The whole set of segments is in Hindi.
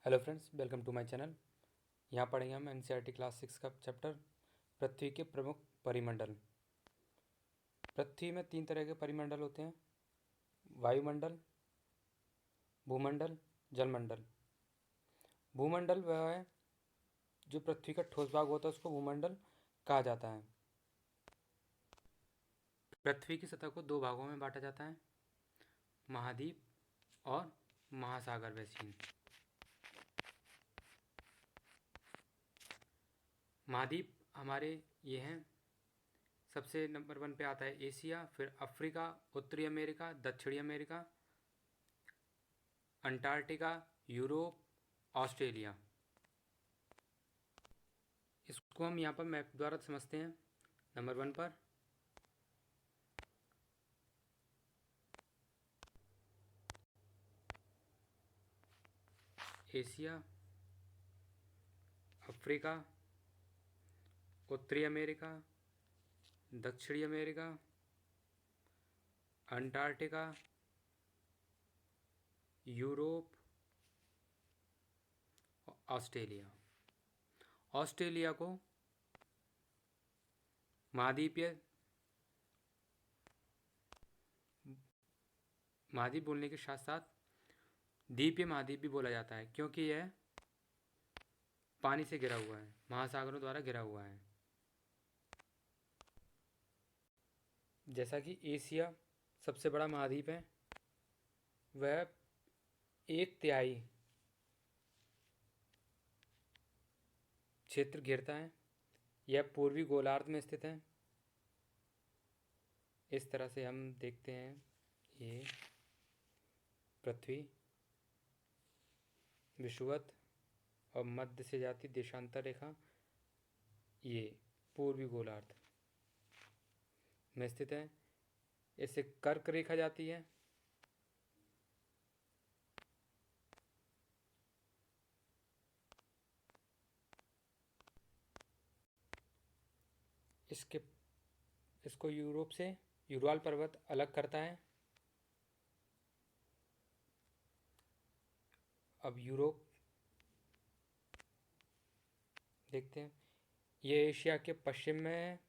Hello friends, welcome to my channel. यहाँ पढ़ेंगे हम एनसीईआरटी क्लास 6 का चैप्टर पृथ्वी के प्रमुख परिमंडल। पृथ्वी में 3 तरह के परिमंडल होते हैं: वायुमंडल, भूमंडल, जलमंडल। भूमंडल वह है जो पृथ्वी का ठोस भाग होता है, उसको भूमंडल कहा जाता है। पृथ्वी की सतह को 2 भागों में बांटा जाता है: महाद्वीप और महासागर बेसिन। महाद्वीप हमारे ये हैं। सबसे नंबर 1 पे आता है एशिया, फिर अफ्रीका, उत्तरी अमेरिका, दक्षिणी अमेरिका, अंटार्कटिका, यूरोप, ऑस्ट्रेलिया। इसको हम यहाँ पर मैप द्वारा समझते हैं। नंबर 1 पर एशिया, अफ्रीका, उत्तरी अमेरिका, दक्षिणी America, Antarctica, Europe, Australia. Australia को महाद्वीपीय महाद्वीप बोलने के साथ साथ द्वीपीय महाद्वीप भी बोला जाता है, क्योंकि यह पानी से घिरा हुआ है, महासागरों द्वारा घिरा हुआ है। जैसा कि एशिया सबसे बड़ा महाद्वीप है, वह 1/3 क्षेत्र घेरता है। यह पूर्वी गोलार्ध में स्थित है। इस तरह से हम देखते हैं, ये पृथ्वी विषुवत और मध्य से जाती देशांतर रेखा, ये पूर्वी गोलार्ध में स्थित है। इससे कर्क रेखा जाती है। इसको यूरोप से यूराल पर्वत अलग करता है। अब यूरोप देखते हैं, ये एशिया के पश्चिम में है।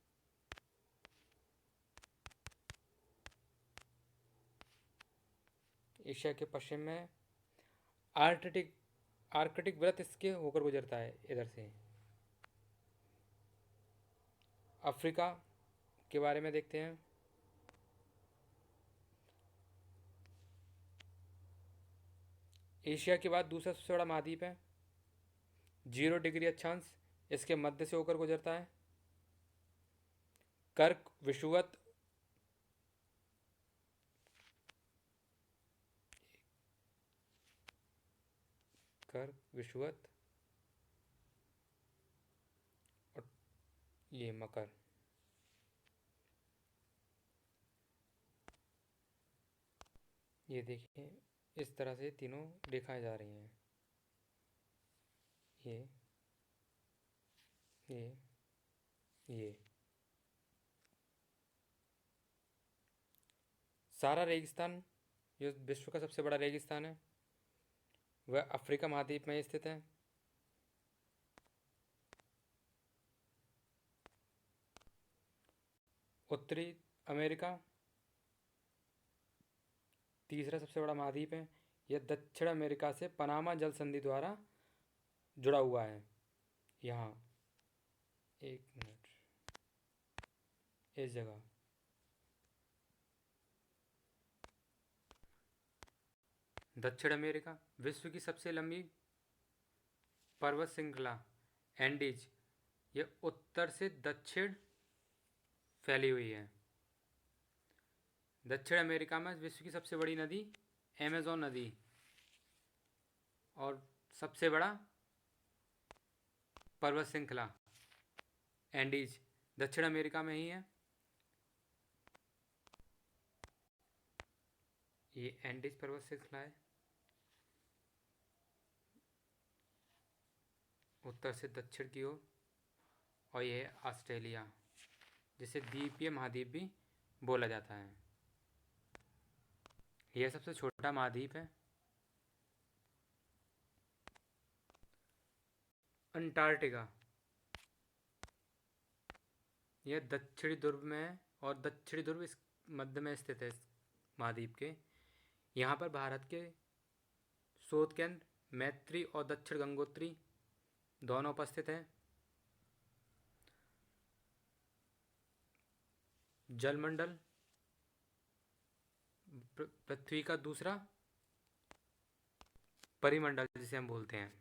एशिया के पश्चिम में आर्कटिक वृत्त इसके होकर गुजरता है इधर से। अफ्रीका के बारे में देखते हैं। एशिया के बाद दूसरा सबसे बड़ा महाद्वीप है। 0 डिग्री अक्षांश इसके मध्य से होकर गुजरता है। कर्क विषुवत और ये मकर। ये देखिए, इस तरह से तीनों रेखाएं जा रही हैं। ये सारा रेगिस्तान, जो विश्व का सबसे बड़ा रेगिस्तान है, वह अफ्रीका महाद्वीप में स्थित है। उत्तरी अमेरिका तीसरा सबसे बड़ा महाद्वीप है। यह दक्षिण अमेरिका से पनामा जल संधि द्वारा जुड़ा हुआ है। यहाँ एक मिनट, इस जगह दक्षिण अमेरिका विश्व की सबसे लंबी पर्वत श्रृंखला एंडीज, यह उत्तर से दक्षिण फैली हुई है। दक्षिण अमेरिका में विश्व की सबसे बड़ी नदी अमेज़न नदी और सबसे बड़ा पर्वत श्रृंखला एंडीज दक्षिण अमेरिका में ही है। ये एंडीज पर्वत श्रृंखला है, उत्तर से दक्षिण की ओर। और यह है ऑस्ट्रेलिया, जिसे द्वीपीय महाद्वीप भी बोला जाता है। यह सबसे छोटा महाद्वीप है। अंटार्कटिका, यह दक्षिणी ध्रुव में है और दक्षिणी ध्रुव इस मध्य में स्थित है, इस महाद्वीप के। यहाँ पर भारत के शोध केंद्र मैत्री और दक्षिण गंगोत्री दोनों उपस्थित हैं। जलमंडल पृथ्वी का दूसरा परिमंडल जिसे हम बोलते हैं।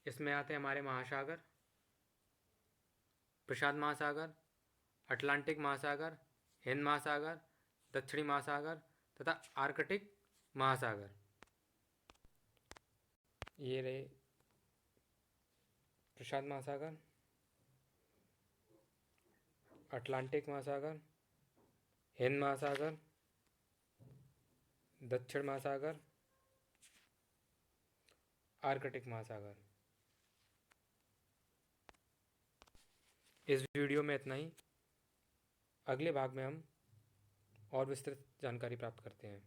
इसमें आते हैं हमारे महासागर, प्रशांत महासागर, अटलांटिक महासागर, हिंद महासागर, दक्षिणी महासागर तथा आर्कटिक महासागर। ये रहे प्रशांत महासागर, अटलांटिक महासागर, हिंद महासागर, दक्षिण महासागर, आर्कटिक महासागर। इस वीडियो में इतना ही। अगले भाग में हम और विस्तृत जानकारी प्राप्त करते हैं।